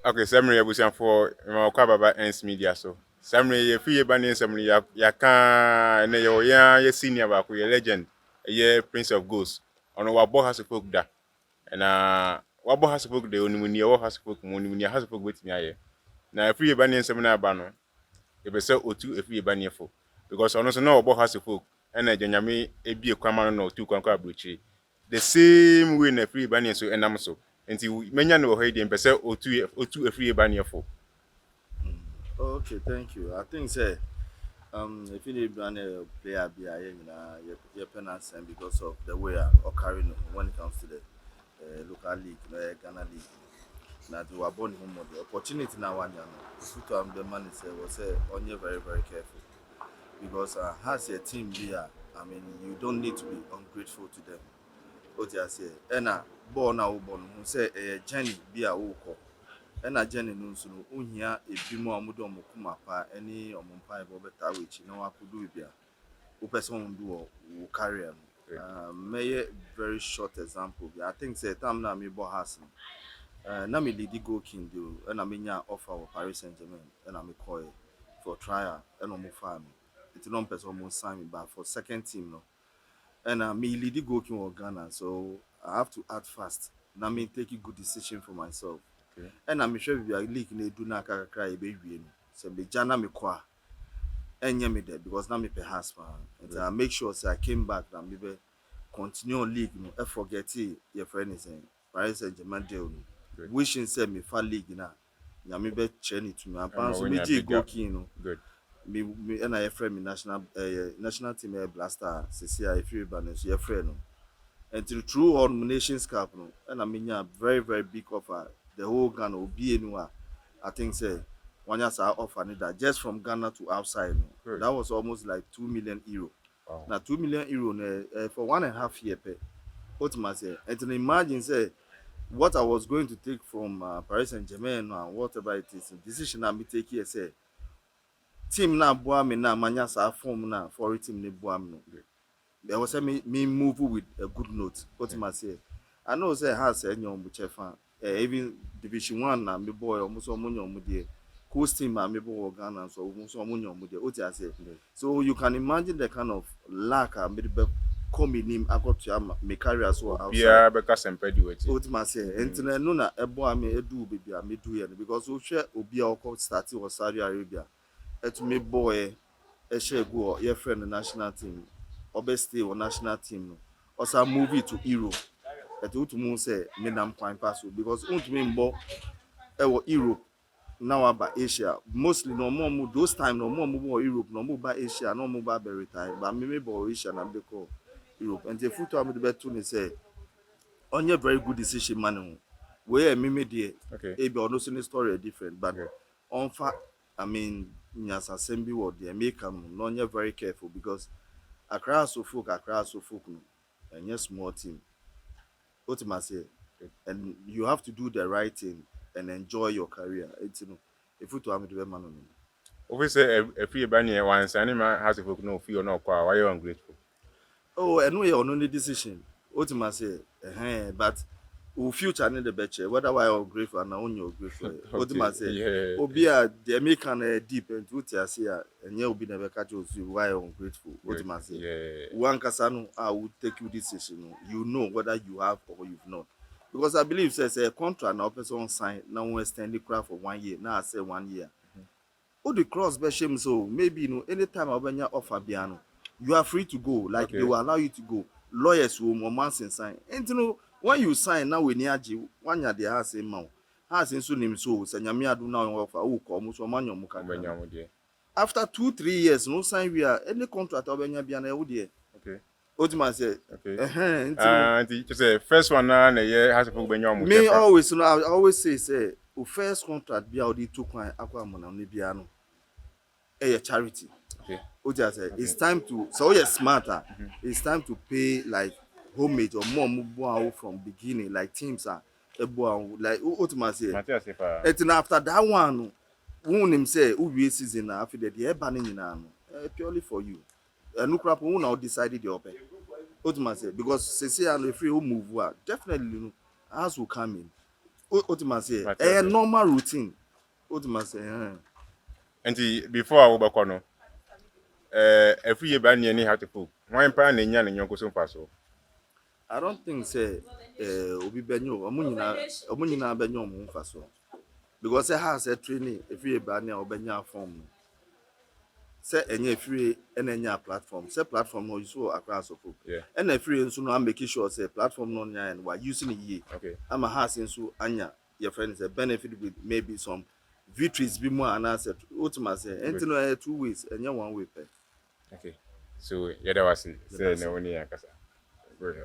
Okay, Samuel Abusian for Kwababa Ends Media. So, Samuel, Afriyie Barnieh, Samuel, ya can, ya senior, your legend, a Prince of Ghosts. On our boy has a folk da. And what boy has a folk, the only when you has a folk, when you has a folk with me. Now, Afriyie Barnieh, Seminar Banner, if I say O2, Afriyie Barnieh for. Because honestly, no boy has a folk, and a Janyami, a be a common or two conquer bridge. The same way in Afriyie Barnieh, so and I'm so. Until many know how they say O2 Afriyie Barnieh for. Okay, thank you. I think say if you need a player be your penance because of the way I carrying when it comes to the local league, Ghana league. Now they were born home the opportunity now one year. If the man is was on you very very careful because has a team here. I mean you don't need to be ungrateful to them. What you say? And born now born who say a journey be a walk. Ɛna Jenny no nso no ohia ebi mu a ɔmo de ɔmo kuma pa ɛne ɔmo mpa ɛbɔ bɛta wɔ na wakodo ebi a wopɛ sɛ ɔmo do wɔ career no mɛyɛ very short example bi I think say time na me bɔ house no na me lead go king do ɛna me nya offer wɔ Paris Saint-Germain ɛna me call for trial ɛna ɔmo fa me it no mpɛ sɛ ɔmo sign me back for second team no ɛna me lead go king wɔ Ghana so I have to act fast na me take a good decision for myself. And I'm sure we are leaking do not cry baby. So be jana me kwa and me there because now me perhaps and I make sure so I came back and maybe continue league no I forget it your friend is saying Paris Saint-Germain deal wishing say me for league na me be train to me and so me go king no me and I friend me national team blaster CCI Afriyie Barnieh so your friend no and through all Nations Cup no and I mean very very big offer the whole Ghana will be anywhere. I think say one year offer that just from Ghana to outside. No? That was almost like €2 million. Wow. Now €2 million for 1.5 years. What must say? And to imagine say what I was going to take from Paris Saint-Germain and whatever it is, decision I me take here say team na boa me na manya sa form na for team ne boa me no. There was me move with a good note. What must say? I know say has any on fan. Even Division 1 na me boy almost omunyo mudie. Coast team na me boy Ghana so almost omunyo mudie. What I say? So you can imagine the kind of lack I made be coming him I got to my career as well outside. Yeah, because I'm pretty with it. What I say? And no na ebo me edu baby me do here because we share obi a starting was Saudi Arabia. Et me boy e share go your friend the national team. Obviously or national team no. Also move it to Europe. That ultimately say me nam kwan pass because ultimately mbo Europe now about Asia mostly no more those time no more Europe no more by Asia no more by retire but me Asia na be call Europe and the foot am the better to say only very good decision man where me there Okay. e be no story different but on fact I mean nyas assembly word there make am no very careful because Accra so folk no and yes small team what I say, and you have to do the right thing and enjoy your career. It's if you to have the man on Obviously, Afriyie Barnieh once anyone has a folk no feel no qua. Why you ungrateful? oh, and we are on only decision. What I say, but who future need the better, whether I are grateful and only you're grateful. What I say, Obia, the American deep and what I say, and you will be never catch you why I'm grateful. What I say, one Casano, I will take you decision. You know whether you have or you've not. Because I believe says a contract now person sign now we extend the craft for 1 year. Now I say 1 year. Oh the cross be shame so maybe anytime I when you offer piano, you are free to go. Like they will allow you to go. Lawyers will moments and sign. And when you sign now we near you 1 year they have same amount. Has in soon him so Sanyamia do now offer who come so man your after 2-3 years, no sign we are any contract of any piano. Okay. What man say? The first one na ye has a folk benyo Me always, I always say, the first contract be out the 2 coin aqua money piano. A charity. Okay. What I say, it's time to so you're smarter. It's time to pay like homage or more move from beginning, like teams are like what man say. And after that one, who him say who we season after the banning in purely for you. And no crap who now decided the open. What man say because say and free who move definitely as will come in. Ultimate say a normal routine. Ultimate say And before I will back on Afriyie Barnieh ni have to put one pa na nya na nyonko so fa so. I don't think say obi benyo omo nyina benyo omo mfa so. Because say has a training Afriyie Barnieh obenya form. Say enye Afriyie enya platform. Say platform no use across of. Yeah. And Afriyie nso no am making sure say platform no nya and we using it. Okay. Ama has nso anya your friends a benefit with maybe some victories be more and answer ultimate say anything no 2 ways and one way pay. Okay. So yeah, that was it. Say na woni yakasa.